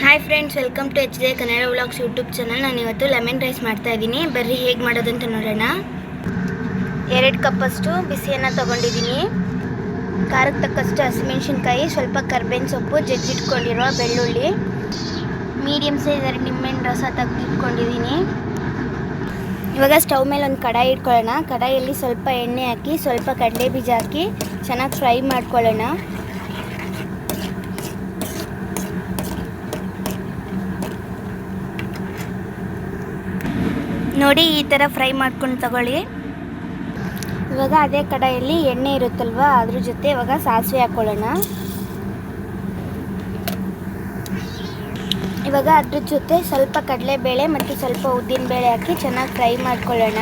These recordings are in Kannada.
Hi friends, welcome to H D Kannada vlogs YouTube channel. ನಾನು ಇವತ್ತು ಲೆಮನ್ ರೈಸ್ ಮಾಡ್ತಾ ಇದ್ದೀನಿ. ಬರ್ರಿ ಹೇಗೆ ಮಾಡೋದಂತ ನೋಡೋಣ. 2 ಕಪ್ಪಷ್ಟು ಬಿಸಿಯನ್ನು ತೊಗೊಂಡಿದ್ದೀನಿ. ಖಾರಕ್ಕೆ ತಕ್ಕಷ್ಟು ಹಸಿಮೆಣಸಿನ್ಕಾಯಿ, ಸ್ವಲ್ಪ ಕರ್ಬೇವಿನ ಸೊಪ್ಪು, ಜಜ್ಜಿಟ್ಕೊಂಡಿರುವ ಬೆಳ್ಳುಳ್ಳಿ, ಮೀಡಿಯಮ್ ಸೈಜ್ 2 ನಿಂಬೆಹಣ್ಣು ರಸ ತೆಗೆದಿಟ್ಕೊಂಡಿದ್ದೀನಿ. ಇವಾಗ ಸ್ಟವ್ ಮೇಲೆ ಒಂದು ಕಡಾಯಿ ಇಟ್ಕೊಳ್ಳೋಣ. ಕಡಾಯಿಯಲ್ಲಿ ಸ್ವಲ್ಪ ಎಣ್ಣೆ ಹಾಕಿ ಸ್ವಲ್ಪ ಕಡಲೆ ಬೀಜ ಹಾಕಿ ಚೆನ್ನಾಗಿ ಫ್ರೈ ಮಾಡ್ಕೊಳ್ಳೋಣ. ನೋಡಿ, ಈ ಥರ ಫ್ರೈ ಮಾಡ್ಕೊಂಡು ತಗೊಳ್ಳಿ. ಇವಾಗ ಅದೇ ಕಡಾಯಲ್ಲಿ ಎಣ್ಣೆ ಇರುತ್ತಲ್ವ, ಅದ್ರ ಜೊತೆ ಇವಾಗ ಸಾಸಿವೆ ಹಾಕ್ಕೊಳ್ಳೋಣ. ಇವಾಗ ಅದ್ರ ಜೊತೆ ಸ್ವಲ್ಪ ಕಡಲೆಬೇಳೆ ಮತ್ತು ಸ್ವಲ್ಪ ಉದ್ದಿನಬೇಳೆ ಹಾಕಿ ಚೆನ್ನಾಗಿ ಫ್ರೈ ಮಾಡ್ಕೊಳ್ಳೋಣ.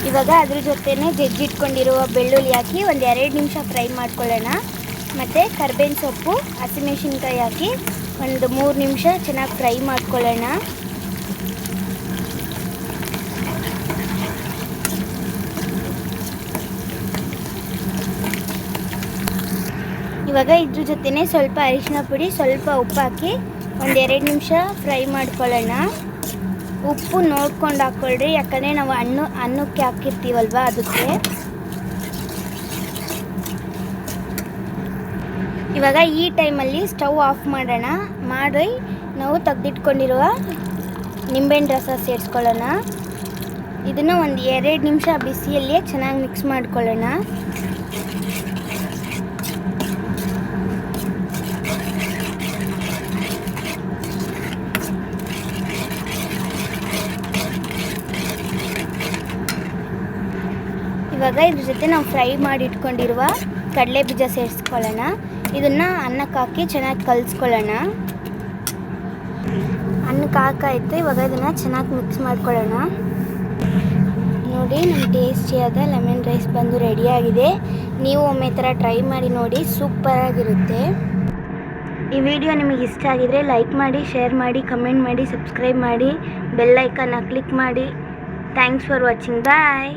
ಇವಾಗ ಅದ್ರ ಜೊತೆನೇ ಜಜ್ಜಿಟ್ಕೊಂಡಿರುವ ಬೆಳ್ಳುಳ್ಳಿ ಹಾಕಿ ಒಂದು 2 ನಿಮಿಷ ಫ್ರೈ ಮಾಡ್ಕೊಳ್ಳೋಣ. ಮತ್ತು ಕರ್ಬೇವಿನ ಸೊಪ್ಪು, ಹಸಿಮೆಣಸಿನ್ಕಾಯಿ ಹಾಕಿ ಒಂದು 3 ನಿಮಿಷ ಚೆನ್ನಾಗಿ ಫ್ರೈ ಮಾಡ್ಕೊಳ್ಳೋಣ. ಇವಾಗ ಇದ್ರ ಜೊತೆನೇ ಸ್ವಲ್ಪ ಅರಿಶಿನ ಪುಡಿ, ಸ್ವಲ್ಪ ಉಪ್ಪು ಹಾಕಿ ಒಂದು 2 ನಿಮಿಷ ಫ್ರೈ ಮಾಡ್ಕೊಳ್ಳೋಣ. ಉಪ್ಪು ನೋಡ್ಕೊಂಡು ಹಾಕ್ಕೊಳ್ರಿ, ಯಾಕಂದರೆ ನಾವು ಅನ್ನಕ್ಕೆ ಹಾಕಿರ್ತೀವಲ್ವ ಅದಕ್ಕೆ. ಇವಾಗ ಈ ಟೈಮಲ್ಲಿ ಸ್ಟವ್ ಆಫ್ ಮಾಡೋಣ. ಮಾಡಿ ನಾವು ತೆಗೆದಿಟ್ಕೊಂಡಿರುವ ನಿಂಬೆಹಣ್ಣು ರಸ ಸೇರಿಸ್ಕೊಳ್ಳೋಣ. ಇದನ್ನು ಒಂದು 2 ನಿಮಿಷ ಬಿಸಿಯಲ್ಲಿಯೇ ಚೆನ್ನಾಗಿ ಮಿಕ್ಸ್ ಮಾಡ್ಕೊಳ್ಳೋಣ. ಇವಾಗ ಇದ್ರ ಜೊತೆ ನಾವು ಫ್ರೈ ಮಾಡಿ ಇಟ್ಕೊಂಡಿರುವ ಕಡಲೆ ಬೀಜ ಸೇರಿಸ್ಕೊಳ್ಳೋಣ. ಇದನ್ನು ಅನ್ನಕ್ಕೆ ಹಾಕಿ ಚೆನ್ನಾಗಿ ಕಲಿಸ್ಕೊಳ್ಳೋಣ. ಅನ್ನಕ್ಕೆ ಹಾಕಾಯಿತು. ಇವಾಗ ಇದನ್ನು ಚೆನ್ನಾಗಿ ಮಿಕ್ಸ್ ಮಾಡ್ಕೊಳ್ಳೋಣ. ನೋಡಿ, ನಮ್ಮ ಟೇಸ್ಟಿಯಾದ ಲೆಮನ್ ರೈಸ್ ಬಂದು ರೆಡಿಯಾಗಿದೆ. ನೀವು ಒಮ್ಮೆ ಥರ ಟ್ರೈ ಮಾಡಿ ನೋಡಿ, ಸೂಪರಾಗಿರುತ್ತೆ. ಈ ವಿಡಿಯೋ ನಿಮಗೆ ಇಷ್ಟ ಆಗಿದರೆ ಲೈಕ್ ಮಾಡಿ, ಶೇರ್ ಮಾಡಿ, ಕಮೆಂಟ್ ಮಾಡಿ, ಸಬ್ಸ್ಕ್ರೈಬ್ ಮಾಡಿ, ಬೆಲ್ ಐಕನ್ನ ಕ್ಲಿಕ್ ಮಾಡಿ. Thanks for watching. ಬಾಯ್.